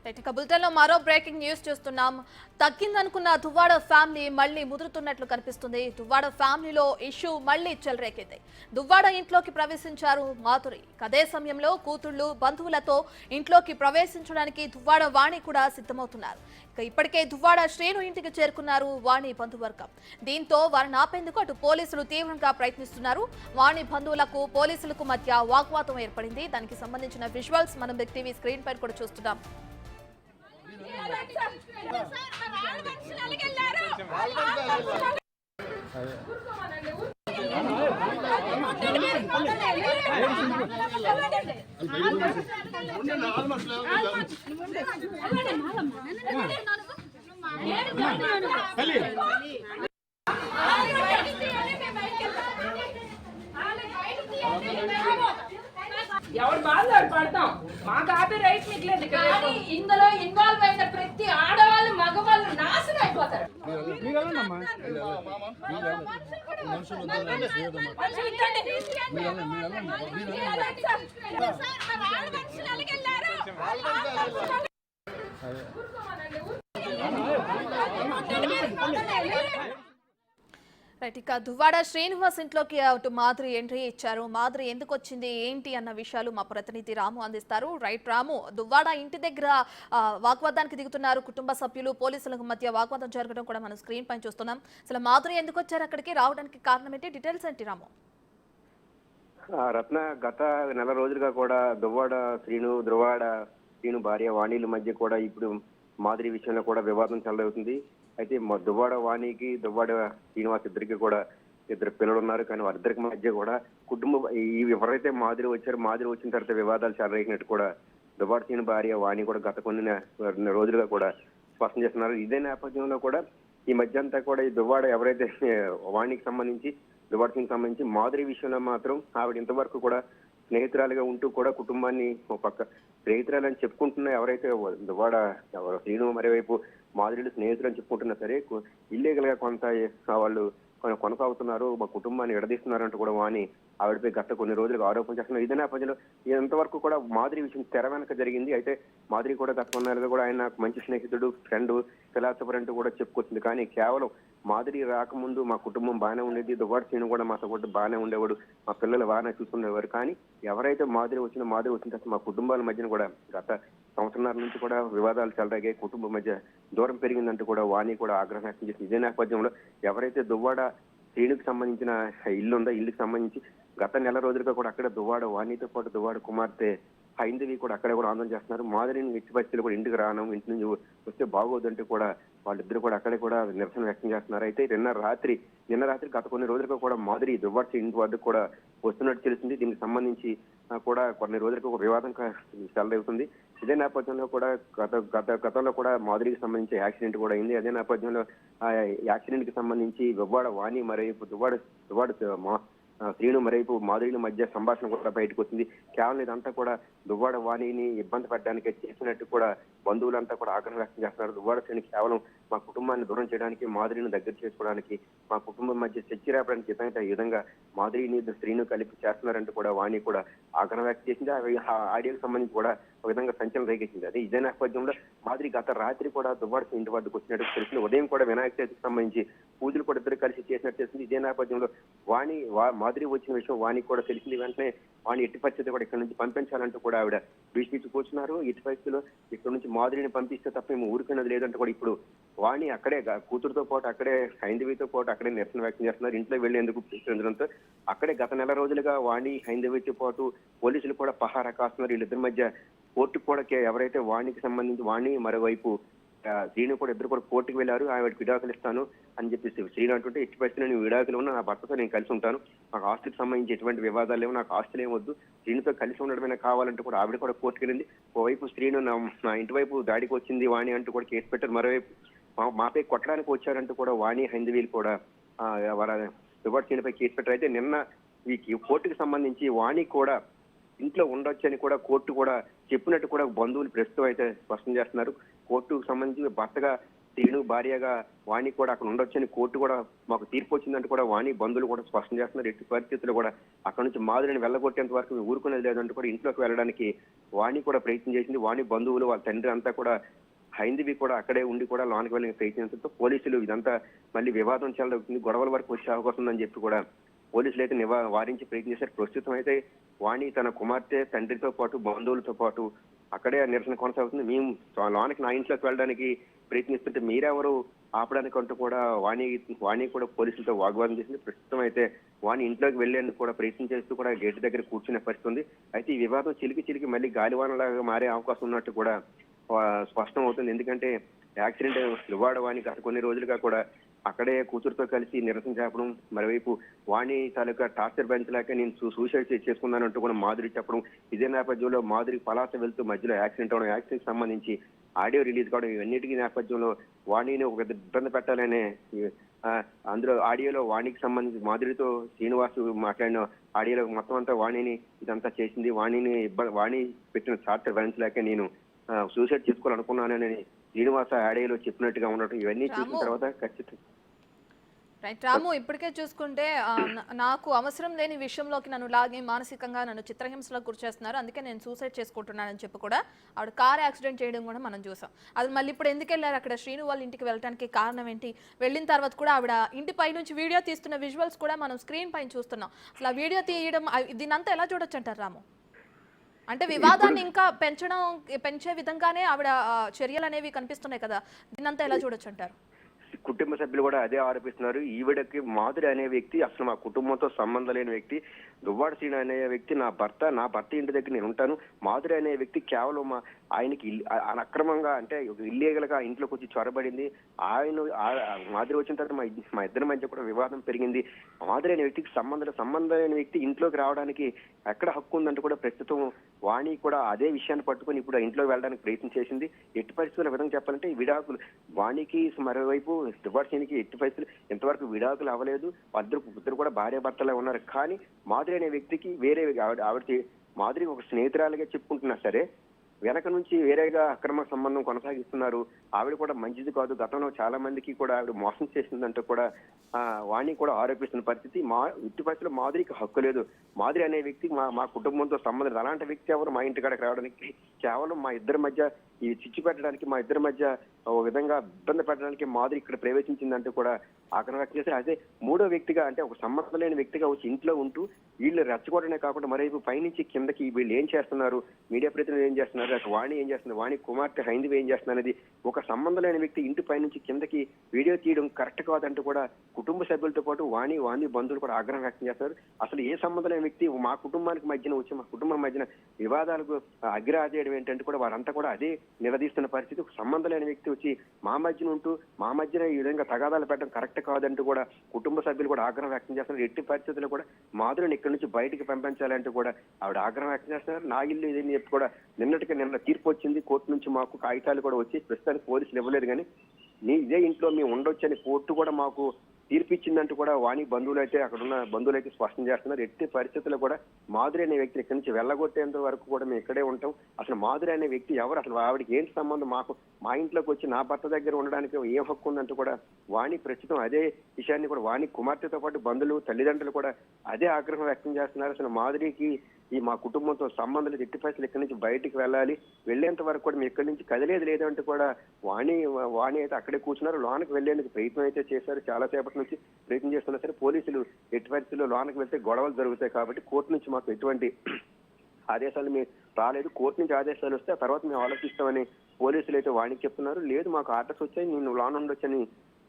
ఇక బులెటిన్లో మరో బ్రేకింగ్ న్యూస్ చూస్తున్నాం. తగ్గిందనుకున్న దువ్వాడ ఫ్యామిలీ మళ్లీ ముదురుతున్నట్లు కనిపిస్తుంది. దువ్వాడ ఫ్యామిలీలో ఇష్యూ మళ్లీ చెలరేగింది. దువ్వాడ ఇంట్లోకి ప్రవేశించారు మాధురి. అదే సమయంలో కూతుళ్లు బంధువులతో ఇంట్లోకి ప్రవేశించడానికి దువ్వాడ వాణి కూడా సిద్ధమవుతున్నారు. ఇప్పటికే దువ్వాడ శ్రీను ఇంటికి చేరుకున్నారు వాణి బంధువర్గం. దీంతో వారిని ఆపేందుకు అటు పోలీసులు తీవ్రంగా ప్రయత్నిస్తున్నారు. వాణి బంధువులకు పోలీసులకు మధ్య వాగ్వాదం ఏర్పడింది. దానికి సంబంధించిన విజువల్స్ మనం బిగ్ టీవీ స్క్రీన్ పై కూడా చూస్తున్నాం. ఎవరు బాధలు పడతాం, మా కాపీ రైట్ మిగిలేదు. కానీ ఇందులో ఇన్వాల్వ్ అయిన ప్రతి ఆడవాళ్ళు మగవాళ్ళు నాశనం అయిపోతారు. ఇక దువ్వాడ శ్రీనివాస్ ఇంట్లోకి అటు మాధురి ఎంట్రీ ఇచ్చారు. మాధురి ఎందుకు వచ్చింది ఏంటి అన్న విషయాలు మా ప్రతినిధి రాము అందిస్తారు. రైట్ రాము, దువ్వాడ ఇంటి దగ్గర వాగ్వాదానికి దిగుతున్నారు కుటుంబ సభ్యులు, పోలీసులకు మధ్య వాగ్వాదం జరగడం కూడా మనం స్క్రీన్ పైన చూస్తున్నాం. అసలు మాధురి ఎందుకు వచ్చారు, అక్కడికి రావడానికి కారణం ఏంటి, డీటెయిల్స్ ఏంటి రాము? రత్న, గత నెల రోజులుగా కూడా దువ్వాడ శ్రీను భార్య వాణిల మధ్య కూడా ఇప్పుడు మాధురి విషయంలో కూడా వివాదం చెలవుతుంది. అయితే దువ్వాడ వాణికి దువ్వాడ శ్రీనివాస్ ఇద్దరికి కూడా ఇద్దరు పిల్లలు ఉన్నారు. కానీ వారిద్దరికి మధ్య కూడా కుటుంబం ఎవరైతే మాధురి వచ్చిన తర్వాత వివాదాలు చెలరేగినట్టు కూడా దువ్వాడ శ్రీను భార్య వాణి కూడా గత కొన్ని రోజులుగా కూడా స్పష్టం చేస్తున్నారు. ఇదే నేపథ్యంలో కూడా ఈ మధ్య అంతా కూడా ఈ దువ్వాడ ఎవరైతే వాణికి సంబంధించి దువ్వాడ శ్రీనికి సంబంధించి మాధురి విషయంలో మాత్రం ఆవిడ ఇంతవరకు కూడా స్నేహితురాలుగా ఉంటూ కూడా కుటుంబాన్ని ఒక పక్క స్నేహితురాలని చెప్పుకుంటున్న ఎవరైతే దువ్వాడ శ్రీను మరోవైపు మాధురిలు స్నేహితులు అని చెప్పుకుంటున్నా సరే ఇల్లీగల్ గా కొంత వాళ్ళు కొనసాగుతున్నారు, మా కుటుంబాన్ని విడదీస్తున్నారంటూ కూడా వాణి ఆవిడపై గత కొన్ని రోజులుగా ఆరోపణ చేస్తున్నారు. ఇదే నేపథ్యంలో ఇంతవరకు కూడా మాధురి విషయం తెర వెనక జరిగింది. అయితే మాధురి కూడా గత కొన్నాళ్ళుగా కూడా ఆయన మంచి స్నేహితుడు, ఫ్రెండ్, ఫిలాసఫర్ అంటూ కూడా చెప్పుకొచ్చింది. కానీ కేవలం మాధురి రాకముందు మా కుటుంబం బాగానే ఉండేది, దువ్వాడ శ్రీను కూడా మాతో కూడా బాగానే ఉండేవాడు, మా పిల్లలు బాగానే చూసుకునేవారు. కానీ ఎవరైతే మాధురి వచ్చిన తర్వాత మా కుటుంబాల మధ్యన కూడా గత సంవత్సరాల నుంచి కూడా వివాదాలు చెలరేగాయి, కుటుంబం మధ్య దూరం పెరిగిందంటూ కూడా వాణి కూడా ఆగ్రహం వ్యక్తం చేసింది. ఇదే నేపథ్యంలో ఎవరైతే దువ్వాడ శ్రీనుకి సంబంధించిన ఇల్లు ఉందో ఇల్లుకి సంబంధించి గత నెల రోజులుగా కూడా అక్కడ దువ్వాడ వాణితో పాటు దువ్వాడ కుమార్తె హైందవి కూడా అక్కడే కూడా ఆందోళన చేస్తున్నారు. మాధురిని ఎట్టి పరిస్థితులు కూడా ఇంటికి రాను, ఇంటి నుంచి వస్తే బాగోదంటూ కూడా వాళ్ళిద్దరు కూడా అక్కడే కూడా నిరసన వ్యక్తం చేస్తున్నారు. అయితే నిన్న రాత్రి గత కొన్ని రోజులుగా కూడా మాధురి దువ్వాడ ఇంటి వద్దకు కూడా వస్తున్నట్టు తెలిసింది. దీనికి సంబంధించి కూడా కొన్ని రోజులకు ఒక వివాదం చెలరేగుతుంది. ఇదే నేపథ్యంలో కూడా గతంలో కూడా మాధురికి సంబంధించి యాక్సిడెంట్ కూడా అయింది. అదే నేపథ్యంలో ఆ యాక్సిడెంట్ కి సంబంధించి దువ్వాడ వాణి మరోవైపు దువ్వాడ శ్రీను మరోవైపు మాధురిల మధ్య సంభాషణ కూడా బయటకు వచ్చింది. కేవలం ఇదంతా కూడా దువ్వాడ వాణిని ఇబ్బంది పెట్టడానికి చేసినట్టు కూడా బంధువులంతా కూడా ఆగ్రహం వ్యక్తం చేస్తున్నారు. దువ్వాడ శ్రీని కేవలం మా కుటుంబాన్ని దూరం చేయడానికి, మాధురిని దగ్గర చేసుకోవడానికి, మా కుటుంబం మధ్య చర్చ రేపడానికి ఈ విధంగా మాధురిని శ్రీను కలిపి చేస్తున్నారంటూ కూడా వాణి కూడా ఆగ్రహం వ్యక్తం చేసింది. ఆ ఆడియోకి సంబంధించి కూడా ఒక విధంగా సంచలనం రేగించింది. అదే ఇదే నేపథ్యంలో మాధురి గత రాత్రి కూడా దువ్వాడ ఇంటి వద్దకు వచ్చినట్టు తెలిసింది. ఉదయం కూడా వినాయక చవితికి సంబంధించి పూజలు కూడా ఇద్దరు కలిసి చేసినట్టు తెలిసింది. ఇదే నేపథ్యంలో మాధురి వచ్చిన విషయం వాణికి కూడా తెలిసింది. వెంటనే వాణి ఎట్టి పరిస్థితి కూడా ఇక్కడ నుంచి పంపించాలంటూ కూడా ఆవిడ బీచ్ కూర్చున్నారు. ఎట్టి పరిస్థితుల్లో ఇక్కడ నుంచి మాధురిని పంపిస్తే తప్ప మేము ఊరికన్నది లేదంటే కూడా ఇప్పుడు వాణి అక్కడే కూతురుతో పాటు అక్కడే హైందవితో పాటు అక్కడే నిరసన వ్యక్తం చేస్తున్నారు. ఇంట్లో వెళ్లేందుకు ప్రయత్నించడంతో అక్కడే గత నెల రోజులుగా వాణి హైందవితో పాటు పోలీసులు కూడా పహారా కాస్తున్నారు. వీళ్ళిద్దరి మధ్య కోర్టుకు కూడా ఎవరైతే వాణికి సంబంధించి వాణి మరోవైపు శ్రీను కూడా ఇద్దరు కూడా కోర్టుకు వెళ్ళారు. ఆవిడకి విడాకులు ఇస్తాను అని చెప్పేసి శ్రీను అంటుంటే ఎట్టి పరిస్థితుల్లో నేను విడాకులు ఉన్నా నా భర్తతో నేను కలిసి ఉంటాను, నాకు ఆస్తికి సంబంధించి ఎటువంటి వివాదాలు లేవు, నాకు ఆస్తులు ఏమొద్దు, శ్రీనుతో కలిసి ఉండడమైనా కావాలంటూ కూడా ఆవిడ కూడా కోర్టుకు వెళ్ళింది. ఓవైపు శ్రీను నా ఇంటి వైపు దాడికి వచ్చింది వాణి అంటూ కూడా కేసు పెట్టారు. మరోవైపు మాపై కొట్టడానికి వచ్చారంటూ కూడా వాణి హైందవీలు కూడా దువ్వాడ శ్రీనుపై కేసు పెట్టారు. అయితే నిన్న ఈ కోర్టుకు సంబంధించి వాణి కూడా ఇంట్లో ఉండొచ్చని కూడా కోర్టు కూడా చెప్పినట్టు కూడా బంధువులు ప్రస్తుతం అయితే స్పష్టం చేస్తున్నారు. కోర్టుకు సంబంధించి భర్తగా శ్రీను భార్యగా వాణి కూడా అక్కడ ఉండొచ్చని కోర్టు కూడా మాకు తీర్పు వచ్చిందంటే కూడా వాణి బంధువులు కూడా స్పష్టం చేస్తున్నారు. ఎట్టి పరిస్థితుల్లో కూడా అక్కడ నుంచి మాధురిని వెళ్ళగొట్టేంత వరకు ఊరుకునేది లేదంటూ కూడా ఇంట్లోకి వెళ్ళడానికి వాణి కూడా ప్రయత్నం చేసింది. వాణి బంధువులు వాళ్ళ తండ్రి అంతా కూడా హైందవి కూడా అక్కడే ఉండి కూడా లోనికి వెళ్ళి ప్రయత్నించడంతో పోలీసులు ఇదంతా మళ్ళీ వివాదం చెలవుతుంది, గొడవల వరకు వచ్చే అవకాశం ఉందని చెప్పి కూడా పోలీసులు అయితే వారించి ప్రయత్నం చేశారు. ప్రస్తుతం అయితే వాణి తన కుమార్తె తండ్రితో పాటు బంధువులతో పాటు అక్కడే నిరసన కొనసాగుతుంది. మేము లోనికి నా ఇంట్లోకి వెళ్ళడానికి ప్రయత్నిస్తుంటే మీరెవరు ఆపడానికి అంటూ కూడా వాణి కూడా పోలీసులతో వాగ్వాదం చేసింది. ప్రస్తుతం అయితే వాణి ఇంట్లోకి వెళ్లేందుకు కూడా ప్రయత్నం చేస్తూ కూడా గేట్ దగ్గర కూర్చునే పరిస్థితి ఉంది. అయితే ఈ వివాదం చిలికి మళ్ళీ గాలివానలాగా మారే అవకాశం ఉన్నట్టు కూడా స్పష్టం అవుతుంది. ఎందుకంటే యాక్సిడెంట్ దువ్వాడ వాణి గత కొన్ని రోజులుగా కూడా అక్కడే కూతురుతో కలిసి నిరసన చేపడం, మరోవైపు వాణి తాలూకా టార్చర్ భరించలేక నేను సూసైడ్ చేసుకున్నానంటూ కూడా మాధురి చెప్పడం, ఇదే నేపథ్యంలో మాధురి పలాస వెళ్తూ మధ్యలో యాక్సిడెంట్ అవడం, యాక్సిడెంట్ సంబంధించి ఆడియో రిలీజ్ కావడం, ఇవన్నిటికీ నేపథ్యంలో వాణిని ఒక ఇబ్బంది పెట్టాలనే అందులో ఆడియోలో వాణికి సంబంధించి మాధురితో శ్రీనివాస్ మాట్లాడిన ఆడియోలో మొత్తం అంతా వాణిని ఇదంతా చేసింది, వాణి పెట్టిన టార్చర్ భరించలేక నేను సూసైడ్ చేసుకోవాలనుకున్నానని శ్రీనివాస ఆడియోలో చెప్పినట్టుగా ఉండటం, ఇవన్నీ చూసిన తర్వాత ఖచ్చితంగా రైట్ రాము, ఇప్పటికే చూసుకుంటే నాకు అవసరం లేని విషయంలోకి నన్ను లాగి మానసికంగా నన్ను చిత్రహింసలకు గురి చేస్తున్నారు, అందుకే నేను సూసైడ్ చేసుకుంటున్నానని చెప్పి కూడా ఆవిడ కార్ యాక్సిడెంట్ చేయడం కూడా మనం చూసాం. అది మళ్ళీ ఇప్పుడు ఎందుకు వెళ్ళారు అక్కడ శ్రీను వాళ్ళ ఇంటికి వెళ్ళడానికి కారణం ఏంటి? వెళ్ళిన తర్వాత కూడా ఆవిడ ఇంటి పై నుంచి వీడియో తీస్తున్న విజువల్స్ కూడా మనం స్క్రీన్ పైన చూస్తున్నాం. అసలు ఆ వీడియో తీయడం దీనంతా ఎలా చూడొచ్చు అంటారు రాము? అంటే వివాదాన్ని ఇంకా పెంచే విధంగానే ఆవిడ చర్యలు అనేవి కనిపిస్తున్నాయి కదా, దీనంతా ఎలా చూడొచ్చు అంటారు? కుటుంబ సభ్యులు కూడా అదే ఆరోపిస్తున్నారు. ఈవిడకి మాధురి అనే వ్యక్తి అసలు మా కుటుంబంతో సంబంధం లేని వ్యక్తి, దువ్వాడ శ్రీను అనే వ్యక్తి నా భర్త ఇంటి దగ్గర నేను ఉంటాను. మాధురి అనే వ్యక్తి కేవలం ఆయనకి అక్రమంగా అంటే ఇల్లీగల్ గా ఇంట్లోకి వచ్చి చొరబడింది. మాధురి వచ్చిన తర్వాత మా ఇద్దరి మధ్య కూడా వివాదం పెరిగింది. మాధురి అనే వ్యక్తికి సంబంధం లేని వ్యక్తి ఇంట్లోకి రావడానికి ఎక్కడ హక్కు ఉందంటే కూడా ప్రస్తుతం వాణి కూడా అదే విషయాన్ని పట్టుకుని ఇప్పుడు ఇంట్లోకి వెళ్ళడానికి ప్రయత్నం చేసింది. ఎట్టి పరిస్థితుల విధంగా చెప్పాలంటే ఈ విడాకులు వాణికి మరోవైపు దువ్వాడ శ్రీనికి ఎట్టి పరిస్థితులు ఇంతవరకు విడాకులు అవ్వలేదు. ఇద్దరు కూడా భార్యాభర్తలే ఉన్నారు. కానీ మాధురి అనే వ్యక్తికి వేరే ఆవిడ మాధురికి ఒక స్నేహితురాలుగా చెప్పుకుంటున్నా సరే వెనక నుంచి వేరేగా అక్రమ సంబంధం కొనసాగిస్తున్నారు. ఆవిడ కూడా మంచిది కాదు, గతంలో చాలా మందికి కూడా ఆవిడ మోసం చేసిందంటూ కూడా వాణి కూడా ఆరోపిస్తున్న పరిస్థితి. ఇట్టి పరిస్థితుల్లో మాధురికి హక్కు లేదు. మాధురి అనే వ్యక్తి మా కుటుంబంతో సంబంధం, అలాంటి వ్యక్తి ఎవరు మా ఇంటి కాడకి రావడానికి, కేవలం మా ఇద్దరి మధ్య ఈ చిచ్చు పెట్టడానికి, మా ఇద్దరి మధ్య ఓ విధంగా ఇబ్బంది పెట్టడానికి మాధురి ఇక్కడ ప్రవేశించిందంటూ కూడా ఆగ్రహం వ్యక్తం చేశారు. అదే మూడో వ్యక్తిగా అంటే ఒక సంబంధం లేని వ్యక్తిగా వచ్చి ఇంట్లో ఉంటూ వీళ్ళు రెచ్చగొట్టడమే కాకుండా మరోవైపు పైనుంచి కిందకి వీళ్ళు ఏం చేస్తున్నారు, మీడియా ప్రతినిధులు ఏం చేస్తున్నారు, అటు వాణి ఏం చేస్తున్నారు, వాణి కుమార్తె హైందవి ఏం చేస్తున్నారు అనేది ఒక సంబంధం లేని వ్యక్తి ఇంటి పైనుంచి కిందకి వీడియో తీయడం కరెక్ట్ కాదంటూ కూడా కుటుంబ సభ్యులతో పాటు వాణి బంధువులు కూడా ఆగ్రహం వ్యక్తం చేస్తారు. అసలు ఏ సంబంధం లేని వ్యక్తి మా కుటుంబానికి మధ్యన వచ్చి మా కుటుంబం మధ్యన వివాదాలకు అగ్రహాదేయడం ఏంటంటే కూడా వారంతా కూడా అదే నిలదీస్తున్న పరిస్థితి. సంబంధం లేని వ్యక్తి వచ్చి మా మధ్యన ఉంటూ మా మధ్యన ఈ విధంగా తగాదాలు పెట్టడం కరెక్ట్ కాదంటూ కూడా కుటుంబ సభ్యులు కూడా ఆగ్రహం వ్యక్తం చేస్తున్నారు. ఎట్టి పరిస్థితుల్లో కూడా మాధురిని ఇక్కడి నుంచి బయటికి పంపించాలంటూ కూడా ఆవిడ ఆగ్రహం వ్యక్తం చేస్తున్నారు. నా ఇల్లు ఇదని చెప్పి కూడా నిన్న తీర్పు వచ్చింది కోర్టు నుంచి, మాకు కాగితాలు కూడా వచ్చి ప్రస్తుతానికి పోలీసులు ఇవ్వలేదు. కానీ ఇదే ఇంట్లో మేము ఉండొచ్చని కోర్టు కూడా మాకు తీర్పిచ్చిందంటూ కూడా వాణి బంధువులు అయితే అక్కడ ఉన్న బంధువులు అయితే స్పష్టం చేస్తున్నారు. ఎట్టి పరిస్థితుల్లో కూడా మాధురి అనే వ్యక్తిని ఇక్కడి నుంచి వెళ్ళగొట్టేంత వరకు కూడా మేము ఇక్కడే ఉంటాం. అసలు మాధురి అనే వ్యక్తి ఎవరు, అసలు ఆవిడకి ఏంటి సంబంధం, మా ఇంట్లోకి వచ్చి నా భర్త దగ్గర ఉండడానికి ఏం హక్కు ఉందంటూ కూడా వాణి ప్రస్తుతం అదే విషయాన్ని కూడా వాణి కుమార్తెతో పాటు బంధువులు తల్లిదండ్రులు కూడా అదే ఆగ్రహం వ్యక్తం చేస్తున్నారు. అసలు మాధురికి మా కుటుంబంతో సంబంధాలు ఎట్టి పరిస్థితులు ఇక్కడి నుంచి బయటికి వెళ్ళాలి, వెళ్లేంత వరకు కూడా మేము ఇక్కడి నుంచి కదిలేదు లేదంటూ కూడా వాణి అయితే అక్కడే కూర్చున్నారు. లోనికి వెళ్లేందుకు ప్రయత్నం అయితే చేశారు, చాలాసేపటి నుంచి ప్రయత్నం చేస్తున్నా సరే పోలీసులు ఎట్టి పరిస్థితుల్లో లోనికి వెళ్తే గొడవలు జరుగుతాయి కాబట్టి కోర్టు నుంచి మాకు ఎటువంటి ఆదేశాలు మేము రాలేదు, కోర్టు నుంచి ఆదేశాలు వస్తే ఆ తర్వాత మేము ఆలోచిస్తామని పోలీసులు అయితే వాణికి చెప్తున్నారు. లేదు మాకు ఆర్డర్స్ వచ్చాయి, నేను లోన్ ఉండొచ్చని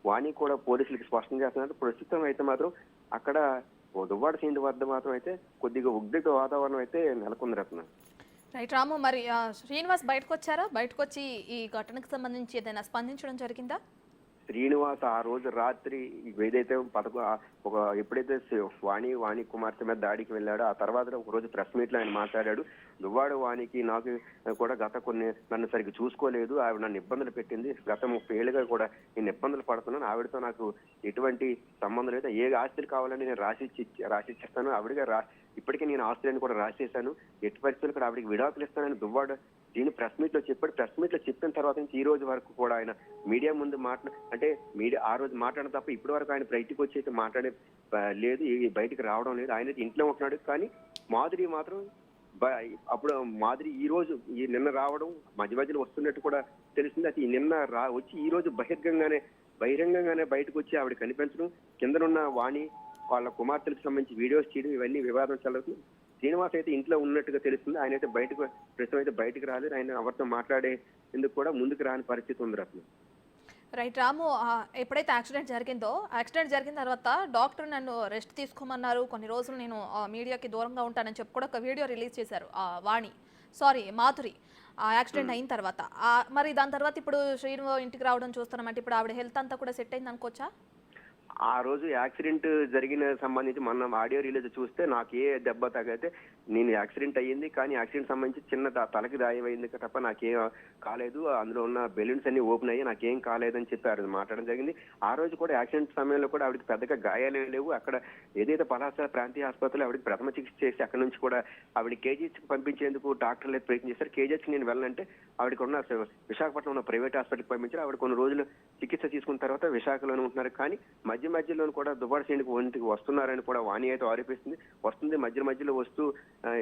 వాణి కూడా పోలీసులకు స్పష్టం చేస్తున్నారు. ప్రస్తుతం అయితే మాత్రం అక్కడ దువ్వాడ శ్రీను వద్ద మాత్రం అయితే కొద్దిగా ఉద్రిక్త వాతావరణం అయితే నెలకొంది రత్న. రైట్ రాము, మరి శ్రీనివాస్ బయటకు వచ్చారా? బయటకు వచ్చి ఈ ఘటనకు సంబంధించి ఏదైనా స్పందించడం జరిగిందా? శ్రీనివాస్ ఆ రోజు రాత్రి ఏదైతే ఎప్పుడైతే వాణి కుమార్తె మీద దాడికి వెళ్ళాడో ఆ తర్వాత ఒక రోజు ప్రెస్ మీట్ లో ఆయన మాట్లాడాడు. దువ్వాడ వాణికి నాకు కూడా నన్ను సరిగ్గా చూసుకోలేదు, ఆవిడ నన్ను ఇబ్బందులు పెట్టింది, గత 30 ఏళ్ళుగా కూడా నేను ఇబ్బందులు పడుతున్నాను, ఆవిడతో నాకు ఎటువంటి సంబంధం లేదు, ఏ ఆస్తులు కావాలని నేను రాసిచ్చేస్తాను, ఆవిడగా ఇప్పటికే నేను ఆస్తులను కూడా రాసేసాను, ఎట్టి పరిస్థితులు కూడా ఆవిడకి విడాకులు ఇస్తానని దువ్వాడ దీన్ని ప్రెస్ మీట్ లో చెప్పాడు. ప్రెస్ మీట్ లో చెప్పిన తర్వాత నుంచి ఈ రోజు వరకు కూడా ఆయన మీడియా ముందు అంటే మీడియా ఆ రోజు మాట్లాడడం తప్ప ఇప్పటి వరకు ఆయన బయటకు వచ్చి అయితే మాట్లాడే లేదు, బయటకు రావడం లేదు. ఆయన ఇంట్లో ఉంటున్నాడు. కానీ మాధురి మాత్రం అప్పుడు మాధురి ఈ రోజు నిన్న రావడం మధ్య మధ్యలో వస్తున్నట్టు కూడా తెలిసింది. అది నిన్న వచ్చి ఈ రోజు బహిరంగంగానే బయటకు వచ్చి ఆవిడ కనిపించడం, కిందనున్న వాణి వాళ్ళ కుమార్తెలకు సంబంధించి వీడియోస్ చేయడం, ఇవన్నీ వివాదం చల్లుతుంది. శ్రీనివాస్ అయితే ఇంట్లో ఉన్నట్టుగా తెలుస్తుంది. ఆయన అయితే ప్రస్తుతం అయితే బయటకు రాలేదు. ఆయన ఎవరితో మాట్లాడేందుకు కూడా ముందుకు రాని పరిస్థితి ఉంది రత్న. రైట్ రాము, ఎప్పుడైతే యాక్సిడెంట్ జరిగిన తర్వాత డాక్టర్ నన్ను రెస్ట్ తీసుకోమన్నారు, కొన్ని రోజులు నేను మీడియాకి దూరంగా ఉంటానని చెప్పి కూడా ఒక వీడియో రిలీజ్ చేశారు మాధురి యాక్సిడెంట్ అయిన తర్వాత. మరి దాని తర్వాత ఇప్పుడు శ్రీను ఇంటికి రావడం చూస్తున్నామంటే ఇప్పుడు ఆవిడ హెల్త్ అంతా కూడా సెట్ అయింది అనుకోవచ్చా? ఆ రోజు యాక్సిడెంట్ జరిగిన సంబంధించి మొన్న ఆడియో రిలీజ్ చూస్తే నాకు ఏ దెబ్బ తగైతే నేను యాక్సిడెంట్ అయ్యింది, కానీ యాక్సిడెంట్ సంబంధించి చిన్న తలకి గాయమైంది తప్ప నాకేం కాలేదు, అందులో ఉన్న బెలూన్స్ అన్ని ఓపెన్ అయ్యి నాకేం కాలేదని చెప్పి మాట్లాడడం జరిగింది. ఆ రోజు కూడా యాక్సిడెంట్ సమయంలో కూడా ఆవిడకి పెద్దగా గాయాలు లేవు. అక్కడ ఏదైతే పలాస ప్రాంతీయ ఆసుపత్రిలో ఆవిడకి ప్రథమ చికిత్స చేసి అక్కడ నుంచి కూడా ఆవిడ కేజీహెచ్కి పంపించేందుకు డాక్టర్లు ప్రయత్నం చేశారు. కేజీహెచ్కి నేను వెళ్ళాలంటే ఆవిడకి ఉన్న విశాఖపట్నం ఉన్న ప్రైవేట్ హాస్పిటల్కి పంపించారు. ఆవిడ కొన్ని రోజులు చికిత్స తీసుకున్న తర్వాత విశాఖలోనే ఉంటున్నారు. కానీ మధ్యలో కూడా దువ్వాడ శ్రీనుకి ఒంటికి వస్తున్నారని కూడా వాణి అయితే ఆరోపిస్తుంది. మధ్యలో వస్తూ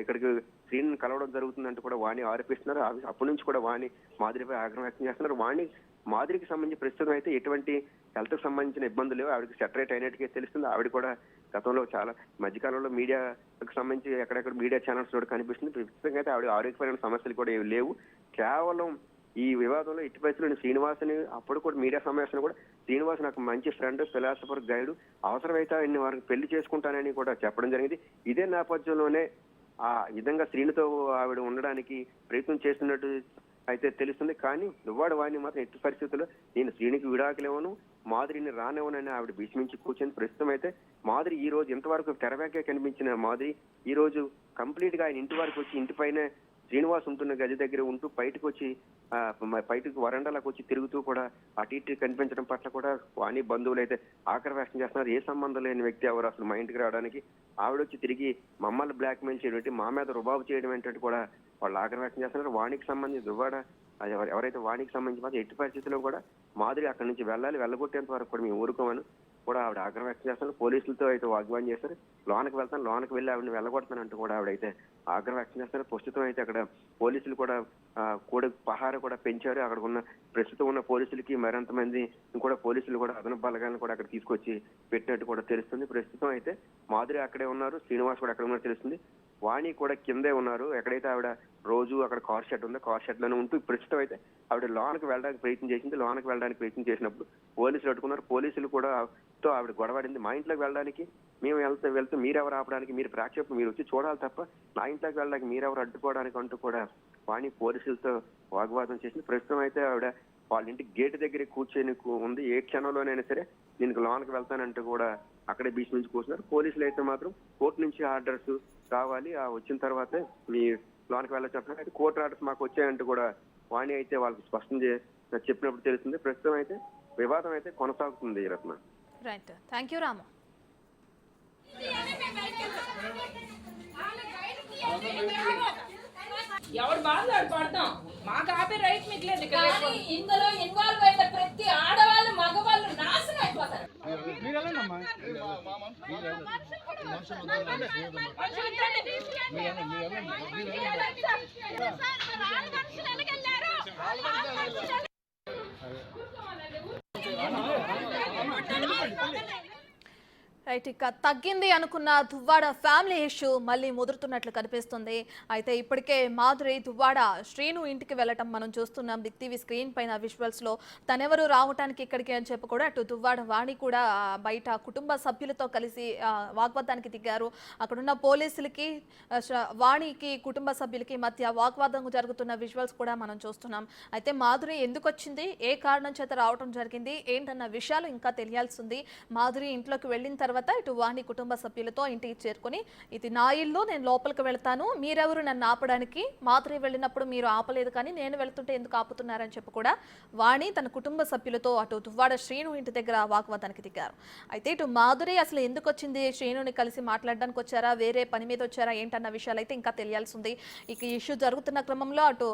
ఇక్కడికి శ్రీను కలవడం జరుగుతుందంటూ కూడా వాణి ఆరోపిస్తున్నారు. అప్పటి నుంచి కూడా వాణి మాధురిపై ఆగ్రహం వ్యక్తం చేస్తున్నారు. మాధురికి సంబంధించి ప్రస్తుతం అయితే ఎటువంటి హెల్త్ కి సంబంధించిన ఇబ్బందులు లేవు. ఆవిడకి సెటరేట్ అయినట్టుగా తెలుస్తుంది. ఆవిడ కూడా గతంలో చాలా మధ్యకాలంలో మీడియాకు సంబంధించి ఎక్కడెక్కడ మీడియా ఛానల్స్ కూడా కనిపిస్తుంది. ప్రస్తుతంగా అయితే ఆవిడ ఆరోగ్యపరమైన సమస్యలు కూడా ఏవి లేవు. కేవలం ఈ వివాదంలో ఇటు పరిస్థితుల్లో శ్రీనివాస్ని అప్పుడు కూడా మీడియా సమావేశంలో కూడా శ్రీనివాస్ నాకు మంచి ఫ్రెండ్, ఫిలాసఫర్, గైడ్, అవసరమైతే ఆయన్ని వారికి పెళ్లి చేసుకుంటానని కూడా చెప్పడం జరిగింది. ఇదే నేపథ్యంలోనే ఆ విధంగా శ్రీనితో ఆవిడ ఉండడానికి ప్రయత్నం చేస్తున్నట్టు అయితే తెలుస్తుంది. కానీ దువ్వాడ వాణి మాత్రం ఎట్టి పరిస్థితుల్లో నేను శ్రీనికి విడాకులేవను, మాధురిని రానివ్వనని ఆవిడ భీష్మించి కూర్చొని ప్రస్తుతం అయితే మాధురి ఈ రోజు ఇంతవరకు తెరవేకే కనిపించిన మాధురి ఈ రోజు కంప్లీట్ గా ఆయన ఇంటి వరకు వచ్చి ఇంటిపైన శ్రీనివాస్ ఉంటున్న గది దగ్గర ఉంటూ బయటకు వరండాలకు వచ్చి తిరుగుతూ కూడా అటు ఇటు కనిపించడం పట్ల కూడా వాణి బంధువులు అయితే ఆగ్రహం వ్యక్తం చేస్తున్నారు. ఏ సంబంధం లేని వ్యక్తి ఎవరు అసలు మా ఇంటికి రావడానికి, ఆవిడొచ్చి తిరిగి మమ్మల్ని బ్లాక్మెయిల్ చేయడం ఏంటి, మా మీద రుబాబు చేయడం ఏంటంటే కూడా వాళ్ళు ఆగ్రహం వ్యక్తం చేస్తున్నారు. వాణికి సంబంధించి దువ్వాడ ఎవరైతే వాణికి సంబంధించి మాత్రం ఎట్టి పరిస్థితుల్లో కూడా మాధురి అక్కడి నుంచి వెళ్ళగొట్టేంత వరకు కూడా మేము ఊరుకోమని కూడా ఆవిడ ఆగ్రహం వ్యక్తం చేస్తున్నారు. పోలీసులతో అయితే వాగ్వాదం చేస్తారు. లోనికి వెళ్ళి ఆవిడని వెళ్ళగొడతానంటూ కూడా ఆవిడైతే ఆగ్రహం వ్యక్తం చేస్తారు. ప్రస్తుతం అయితే అక్కడ పోలీసులు కూడా పహారా కూడా పెంచారు. అక్కడ ప్రస్తుతం ఉన్న పోలీసులకి మరింతమంది కూడా పోలీసులు కూడా అదనపు బలగాలను కూడా అక్కడ తీసుకొచ్చి పెట్టినట్టు కూడా తెలుస్తుంది. ప్రస్తుతం అయితే మాధురి అక్కడే ఉన్నారు, శ్రీనివాస్ కూడా అక్కడ ఉన్నారు తెలుస్తుంది. వాణి కూడా కిందే ఉన్నారు. ఎక్కడైతే ఆవిడ రోజు అక్కడ కార్ షెడ్ ఉందో కార్ షెడ్ లోనే ఉంటూ ప్రస్తుతం అయితే ఆవిడ లోనకి వెళ్ళడానికి ప్రయత్నం చేసింది. లోనకి వెళ్ళడానికి ప్రయత్నం చేసినప్పుడు పోలీసులు అడ్డుకున్నారు. పోలీసులు కూడా తో ఆవిడ గొడవడింది. మా ఇంట్లోకి వెళ్ళడానికి మేము వెళ్తూ మీరెవరు ఆపడానికి, మీరు ప్రేక్షకులు మీరు వచ్చి చూడాలి తప్ప నా ఇంట్లోకి వెళ్ళడానికి మీరెవరు అడ్డుకోవడానికి అంటూ కూడా వాణి పోలీసులతో వాగ్వాదం చేసింది. ప్రస్తుతం అయితే ఆవిడ వాళ్ళ ఇంటి గేట్ దగ్గర కూర్చొని ఉంది. ఏ క్షణంలోనైనా సరే నేను లోనకి వెళ్తానంటూ కూడా అక్కడే బీచ్ నుంచి కూర్చున్నారు. పోలీసులు అయితే మాత్రం కోర్టు నుంచి ఆర్డర్స్ రావాలి, వచ్చిన తర్వాతే మీ లోనికి వెళ్ళొచ్చు అంటున్నారు. అయితే కోర్టు ఆర్డర్స్ మాకు వచ్చాయంటూ కూడా వాణి అయితే వాళ్ళకి స్పష్టం చెప్పినప్పుడు తెలుస్తుంది. ప్రస్తుతం అయితే వివాదం అయితే కొనసాగుతుంది రత్న. రైట్, థ్యాంక్ యూ రాము. ఎవరు బాధ పడతాం, మాకు ఆపే రైట్ మీకు లేదు. ఇక్కడ ఇందులో ఇన్వాల్వ్ అయిన ప్రతి ఆడవాళ్ళు మగవాళ్ళు నాశనం అయిపోతారు. రైట్, ఇక తగ్గింది అనుకున్న దువ్వాడ ఫ్యామిలీ ఇష్యూ మళ్ళీ ముదురుతున్నట్లు కనిపిస్తుంది. అయితే ఇప్పటికే మాధురి దువ్వాడ శ్రీను ఇంటికి వెళ్ళటం మనం చూస్తున్నాం. బిగ్ టీవీ స్క్రీన్ పైన విజువల్స్లో తనెవరు రావటానికి ఇక్కడికి అని చెప్పి కూడా అటు దువ్వాడ వాణి కూడా బయట కుటుంబ సభ్యులతో కలిసి వాగ్వాదానికి దిగారు. అక్కడున్న పోలీసులకి వాణికి కుటుంబ సభ్యులకి మధ్య వాగ్వాదం జరుగుతున్న విజువల్స్ కూడా మనం చూస్తున్నాం. అయితే మాధురి ఎందుకు వచ్చింది, ఏ కారణం చేత రావటం జరిగింది ఏంటన్న విషయాలు ఇంకా తెలియాల్సి ఉంది. మాధురి ఇంట్లోకి వెళ్ళిన తర్వాత తర్వాత ఇటు వాణి కుటుంబ సభ్యులతో ఇంటికి చేరుకుని ఇది నా ఇల్లు, నేను లోపలికి వెళ్తాను, మీరెవరు నన్ను ఆపడానికి, మాధురి వెళ్ళినప్పుడు మీరు ఆపలేదు కానీ నేను వెళ్తుంటే ఎందుకు ఆపుతున్నారని చెప్పి కూడా వాణి తన కుటుంబ సభ్యులతో అటు దువ్వాడ శ్రీను ఇంటి దగ్గర వాగ్వాదానికి దిగారు. అయితే ఇటు మాధురి అసలు ఎందుకు వచ్చింది, శ్రీనుని కలిసి మాట్లాడడానికి వచ్చారా, వేరే పని మీద వచ్చారా ఏంటన్న విషయాలు అయితే ఇంకా తెలియాల్సి ఉంది. ఇక ఇష్యూ జరుగుతున్న క్రమంలో అటు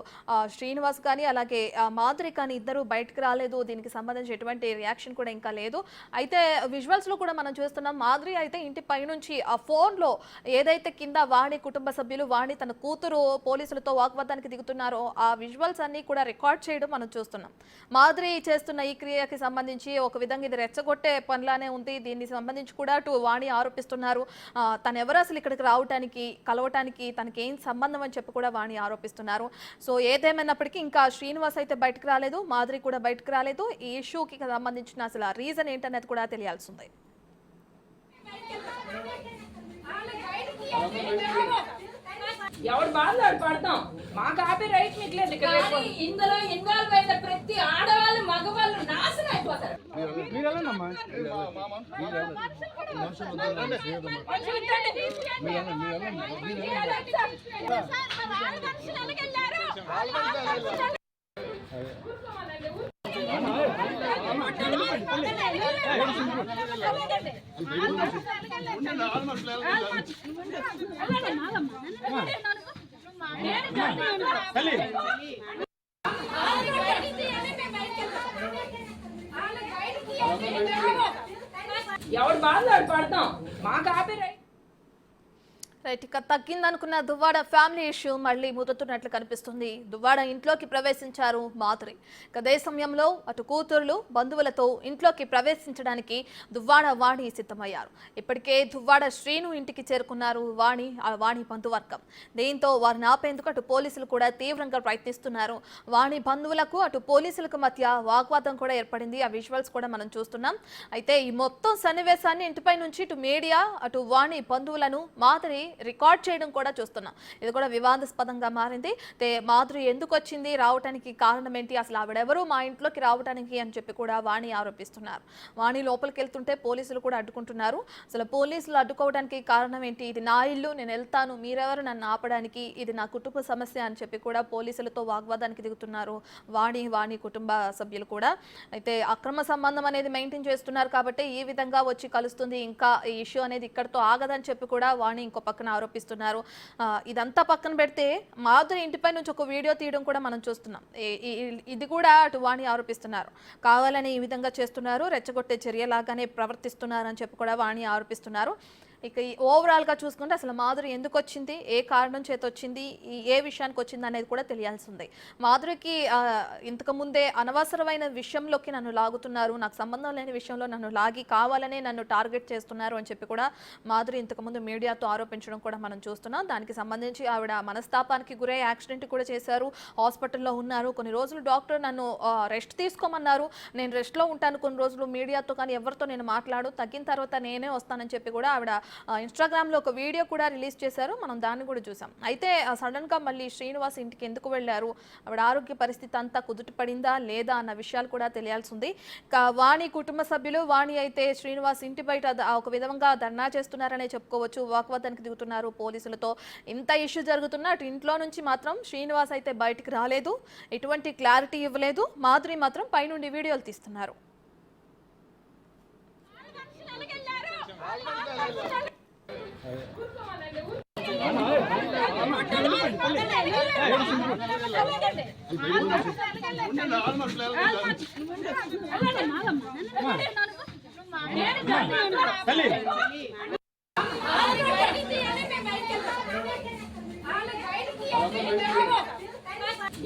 శ్రీనివాస్ కానీ అలాగే మాధురి కానీ ఇద్దరు బయటకు రాలేదు. దీనికి సంబంధించి ఎటువంటి రియాక్షన్ కూడా ఇంకా లేదు. అయితే విజువల్స్ లో కూడా మనం చూస్తున్నాం, మాధురి అయితే ఇంటి పైనుంచి ఆ ఫోన్ లో ఏదైతే కింద వాణి కుటుంబ సభ్యులు వాణి తన కూతురు పోలీసులతో వాగ్వాదానికి దిగుతున్నారో ఆ విజువల్స్ అన్ని కూడా రికార్డ్ చేయడం మనం చూస్తున్నాం. మాధురి చేస్తున్న ఈ క్రియకి సంబంధించి ఒక విధంగా ఇది రెచ్చగొట్టే పనిలానే ఉంది. దీనికి సంబంధించి కూడా అటు వాణి ఆరోపిస్తున్నారు. తను ఎవరు అసలు ఇక్కడికి రావడానికి కలవటానికి తనకి ఏం సంబంధం అని చెప్పి కూడా వాణి ఆరోపిస్తున్నారు. సో ఏదేమైనప్పటికీ ఇంకా శ్రీనివాస్ అయితే బయటకు రాలేదు, మాధురి కూడా బయటకు రాలేదు. ఈ ఇష్యూకి సంబంధించిన అసలు ఆ రీజన్ ఏంటనేది కూడా తెలియాల్సి ఉంది. ఎవరు బాధ పడతాం, మాకు ఆపే రైట్ మీకు లేదు. ఇందులో ఇన్వాల్వ్ అయిన ప్రతి ఆడవాళ్ళు మగవాళ్ళు నాశనం అయిపోతారు. ఎవరు బాధ పడతాం, మాకు ఆపే రైట్. రైట్, ఇక తగ్గిందనుకున్న దువ్వాడ ఫ్యామిలీ ఇష్యూ మళ్ళీ ముదురుతున్నట్లు కనిపిస్తుంది. దువ్వాడ ఇంట్లోకి ప్రవేశించారు మాధురి. అదే సమయంలో అటు కూతుర్లు బంధువులతో ఇంట్లోకి ప్రవేశించడానికి దువ్వాడ వాణి సిద్ధమయ్యారు. ఇప్పటికే దువ్వాడ శ్రీను ఇంటికి చేరుకున్నారు వాణి బంధువర్గం. దీంతో వారిని ఆపేందుకు అటు పోలీసులు కూడా తీవ్రంగా ప్రయత్నిస్తున్నారు. వాణి బంధువులకు అటు పోలీసులకు మధ్య వాగ్వాదం కూడా ఏర్పడింది. ఆ విజువల్స్ కూడా మనం చూస్తున్నాం. అయితే ఈ మొత్తం సన్నివేశాన్ని ఇంటిపై నుంచి ఇటు మీడియా అటు వాణి బంధువులను మాధురి రికార్డ్ చేయడం కూడా చూస్తున్నాం. ఇది కూడా వివాదాస్పదంగా మారింది. మాధురి ఎందుకు వచ్చింది, రావడానికి కారణం ఏంటి, అసలు ఆవిడెవరు మా ఇంట్లోకి రావడానికి అని చెప్పి కూడా వాణి ఆరోపిస్తున్నారు. వాణి లోపలికి వెళ్తుంటే పోలీసులు కూడా అడ్డుకుంటున్నారు. అసలు పోలీసులు అడ్డుకోవడానికి కారణం ఏంటి, ఇది నా ఇల్లు, నేను వెళ్తాను, మీరెవరు నన్ను ఆపడానికి, ఇది నా కుటుంబ సమస్య అని చెప్పి కూడా పోలీసులతో వాగ్వాదానికి దిగుతున్నారు వాణి కుటుంబ సభ్యులు కూడా. అయితే అక్రమ సంబంధం అనేది మెయింటైన్ చేస్తున్నారు కాబట్టి ఈ విధంగా వచ్చి కలుస్తుంది, ఇంకా ఈ ఇష్యూ అనేది ఇక్కడితో ఆగదని చెప్పి కూడా వాణి ఇంకో పక్కన ఆరోపిస్తున్నారు. ఇదంతా పక్కన పెడితే మాధురి ఇంటిపై నుంచి ఒక వీడియో తీయడం కూడా మనం చూస్తున్నాం. ఇది కూడా అటు వాణి ఆరోపిస్తున్నారు, కావాలని ఈ విధంగా చేస్తున్నారు, రెచ్చగొట్టే చర్యలాగానే ప్రవర్తిస్తున్నారు అని చెప్పి కూడా వాణి ఆరోపిస్తున్నారు. ఇక ఓవరాల్గా చూసుకుంటే అసలు మాధురి ఎందుకు వచ్చింది, ఏ కారణం చేత వచ్చింది, ఏ విషయానికి వచ్చింది అనేది కూడా తెలియాల్సి ఉంది. మాధురికి ఇంతకు ముందే అనవసరమైన విషయంలోకి నన్ను లాగుతున్నారు, నాకు సంబంధం లేని విషయంలో నన్ను లాగి కావాలనే నన్ను టార్గెట్ చేస్తున్నారు అని చెప్పి కూడా మాధురి ఇంతకుముందు మీడియాతో ఆరోపించడం కూడా మనం చూస్తున్నాం. దానికి సంబంధించి ఆవిడ మనస్తాపానికి గురై యాక్సిడెంట్ కూడా చేశారు, హాస్పిటల్లో ఉన్నారు. కొన్ని రోజులు డాక్టర్ నన్ను రెస్ట్ తీసుకోమన్నారు, నేను రెస్ట్లో ఉంటాను కొన్ని రోజులు, మీడియాతో కానీ ఎవరితో నేను మాట్లాడు, తగ్గిన తర్వాత నేనే వస్తానని చెప్పి కూడా ఆవిడ ఇన్స్టాగ్రామ్లో ఒక వీడియో కూడా రిలీజ్ చేశారు. మనం దాన్ని కూడా చూసాం. అయితే సడన్గా మళ్ళీ శ్రీనివాస్ ఇంటికి ఎందుకు వెళ్ళారు, ఆవిడ ఆరోగ్య పరిస్థితి అంతా కుదుట పడిందా లేదా అన్న విషయాలు కూడా తెలియాల్సి ఉంది. వాణి కుటుంబ సభ్యులు వాణి అయితే శ్రీనివాస్ ఇంటి బయట ఒక విధంగా ధర్నా చేస్తున్నారనే చెప్పుకోవచ్చు, వాగ్వాదానికి దిగుతున్నారు పోలీసులతో. ఇంత ఇష్యూ జరుగుతున్నా అటు ఇంట్లో నుంచి మాత్రం శ్రీనివాస్ అయితే బయటికి రాలేదు, ఎటువంటి క్లారిటీ ఇవ్వలేదు. మాధురి మాత్రం పైనుండి వీడియోలు తీస్తున్నారు.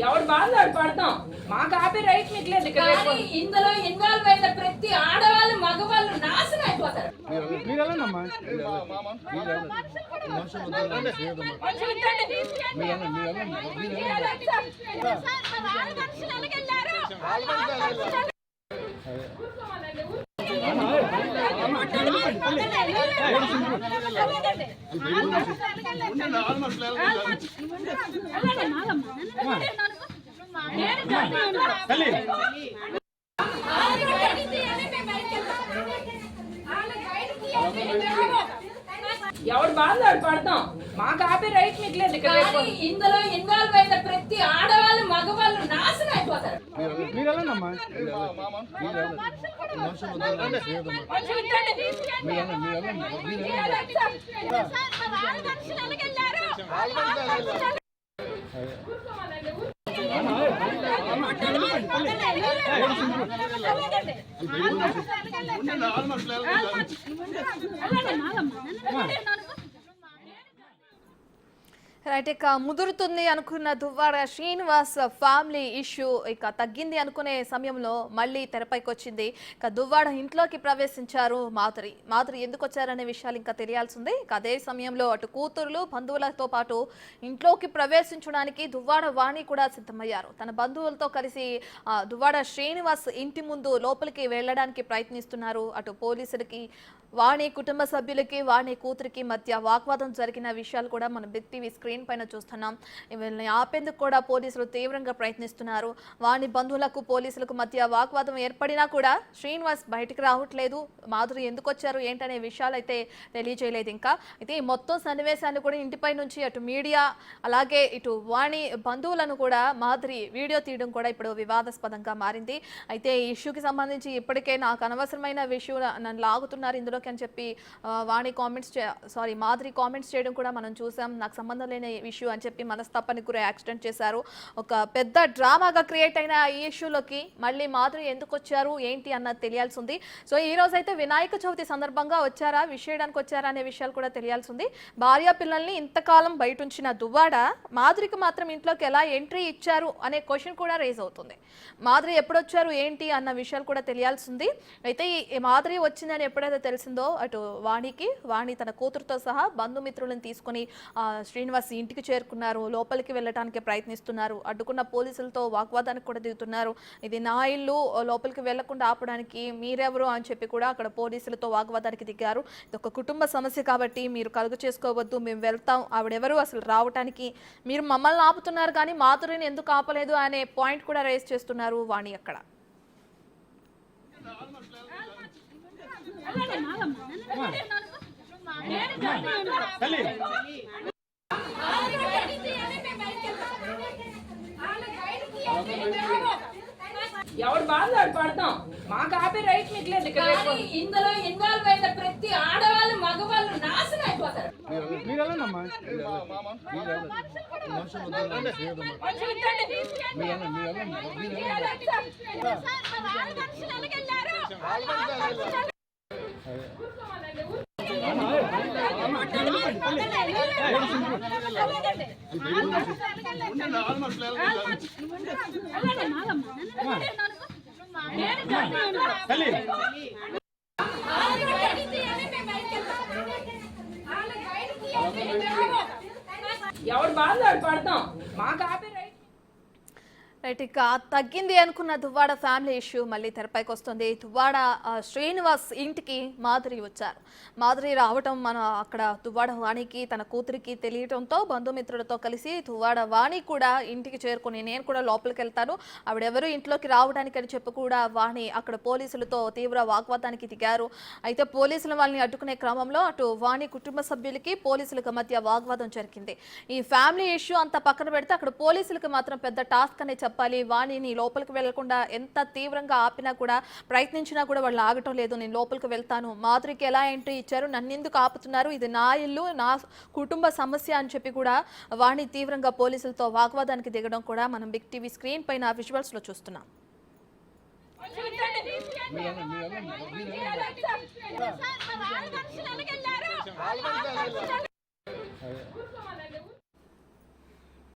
ఎవరు బాధ పడతాం, మాకు ఆపే రైట్ మీకు లేదు. ఇందులో ఇన్వాల్వ్ అయిన ప్రతి ఆడవాళ్ళు మగవాళ్ళు నాశనం అయిపోతారు. ఎవడు బాధలు ఆడు పడతాం. మాకు ఆపే రైట్ మీకు లేదు. ఇక్కడ ఇందులో ఇన్వాల్వ్ అయిన ప్రతి ఆడవాళ్ళు మగవాళ్ళు నాశనం అయిపోతారు. రైట్, ఇక ముదురుతుంది అనుకున్న దువ్వాడ శ్రీనివాస్ ఫ్యామిలీ ఇష్యూ ఇక తగ్గింది అనుకునే సమయంలో మళ్ళీ తెరపైకి వచ్చింది. ఇక దువ్వాడ ఇంట్లోకి ప్రవేశించారు మాధురి ఎందుకు వచ్చారనే విషయాలు ఇంకా తెలియాల్సింది. ఇక అదే సమయంలో అటు కూతురులు బంధువులతో పాటు ఇంట్లోకి ప్రవేశించడానికి దువ్వాడ వాణి కూడా సిద్ధమయ్యారు. తన బంధువులతో కలిసి దువ్వాడ శ్రీనివాస్ ఇంటి ముందు లోపలికి వెళ్ళడానికి ప్రయత్నిస్తున్నారు. అటు పోలీసులకి వాణి కుటుంబ సభ్యులకి వాణి కూతురికి మధ్య వాగ్వాదం జరిగిన విషయాలు కూడా మనం బిగ్ టీవీ స్క్రీన్ పైన చూస్తున్నాం. వీళ్ళని ఆపేందుకు కూడా పోలీసులు తీవ్రంగా ప్రయత్నిస్తున్నారు. వాణి బంధువులకు పోలీసులకు మధ్య వాగ్వాదం ఏర్పడినా కూడా శ్రీనివాస్ బయటికి రావట్లేదు. మాధురి ఎందుకు వచ్చారు ఏంటనే విషయాలు అయితే తెలియజేయలేదు. ఇంకా అయితే ఈ మొత్తం సన్నివేశాన్ని కూడా ఇంటిపై నుంచి అటు మీడియా అలాగే ఇటు వాణి బంధువులను కూడా మాధురి వీడియో తీయడం కూడా ఇప్పుడు వివాదాస్పదంగా మారింది. అయితే ఈ ఇష్యూకి సంబంధించి ఇప్పటికే నాకు అనవసరమైన విషయం నన్ను లాగుతున్నారు ఇందులోకి అని చెప్పి వాణి మాధురి కామెంట్స్ చేయడం కూడా మనం చూసాం. నాకు సంబంధం లేని ఇష్యూ అని చెప్పి మనస్తాపానికి గురై యాక్సిడెంట్ చేశారు. ఒక పెద్ద డ్రామాగా క్రియేట్ అయిన ఈ ఇష్యూలోకి మళ్ళీ మాధురి ఎందుకు వచ్చారు ఏంటి అన్నది తెలియాల్సి ఉంది. సో ఈ రోజు అయితే వినాయక చవితి సందర్భంగా వచ్చారా విష్ చేయడానికి వచ్చారా అనే విషయాలు కూడా తెలియాల్సి ఉంది. భార్య పిల్లల్ని ఇంతకాలం బయట ఉంచిన దువ్వాడ మాధురికి మాత్రం ఇంట్లోకి ఎలా ఎంట్రీ ఇచ్చారు అనే క్వశ్చన్ కూడా రేజ్ అవుతుంది. మాధురి ఎప్పుడు వచ్చారు ఏంటి అన్న విషయాలు కూడా తెలియాల్సి ఉంది. అయితే ఈ మాధురి వచ్చిందని ఎప్పుడైతే తెలిసిందో అటు వాణి తన కూతురుతో సహా బంధుమిత్రులను తీసుకుని శ్రీనివాస్ ఇంటికి చేరుకున్నారు. లోపలికి వెళ్ళడానికి ప్రయత్నిస్తున్నారు. అడ్డుకున్న పోలీసులతో వాగ్వాదానికి కూడా దిగుతున్నారు. ఇది నా ఇల్లు, లోపలికి వెళ్లకుండా ఆపడానికి మీరెవరు అని చెప్పి కూడా అక్కడ పోలీసులతో వాగ్వాదానికి దిగారు. ఇది ఒక కుటుంబ సమస్య కాబట్టి మీరు కలుగు చేసుకోవద్దు, మేము వెళ్తాం, ఆవిడెవరు అసలు రావడానికి, మీరు మమ్మల్ని ఆపుతున్నారు కానీ మాధురిని ఎందుకు ఆపలేదు అనే పాయింట్ కూడా రేస్ చేస్తున్నారు వాణి అక్కడ. ఎవడు బాధలు ఆడు పడతాం. మాకు ఆపే రైట్ మీకు లేదు. ఇక్కడ ఇందులో ఇన్వాల్వ్ అయిన ప్రతి ఆడవాళ్ళు మగవాళ్ళు నాశనం అయిపోతారు. ఎవడు బాధలు ఆడు పడతాం. మాకు ఆపే రైట్, ఇక తగ్గింది అనుకున్న దువ్వాడ ఫ్యామిలీ ఇష్యూ మళ్ళీ తెరపైకి వస్తుంది. దువ్వాడ శ్రీనివాస్ ఇంటికి మాధురి వచ్చారు. మాధురి రావటం అక్కడ దువ్వాడ వాణికి తన కూతురికి తెలియటంతో బంధుమిత్రులతో కలిసి దువ్వాడ వాణి కూడా ఇంటికి చేరుకుని నేను కూడా లోపలికి వెళ్తాను, ఆవిడెవరు ఇంట్లోకి రావడానికి అని చెప్పి కూడా వాణి అక్కడ పోలీసులతో తీవ్ర వాగ్వాదానికి దిగారు. అయితే పోలీసులు వాళ్ళని అడ్డుకునే క్రమంలో అటు వాణి కుటుంబ సభ్యులకి పోలీసులకు మధ్య వాగ్వాదం జరిగింది. ఈ ఫ్యామిలీ ఇష్యూ అంతా పక్కన పెడితే అక్కడ పోలీసులకు మాత్రం పెద్ద టాస్క్ అనే చెప్పాలి. వాణిని లోపలికి వెళ్లకుండా ఎంత తీవ్రంగా ఆపినా కూడా ప్రయత్నించినా కూడా వాళ్ళు ఆగటం లేదు. నేను లోపలికి వెళ్తాను, మాధురికి ఎలా ఎంట్రీ ఇచ్చారు, నన్ను ఎందుకు ఆపుతున్నారు, ఇది నా ఇల్లు నా కుటుంబ సమస్య అని చెప్పి కూడా వాణి తీవ్రంగా పోలీసులతో వాగ్వాదానికి దిగడం కూడా మనం బిగ్ టీవీ స్క్రీన్ పైన విజువల్స్ లో చూస్తున్నాం.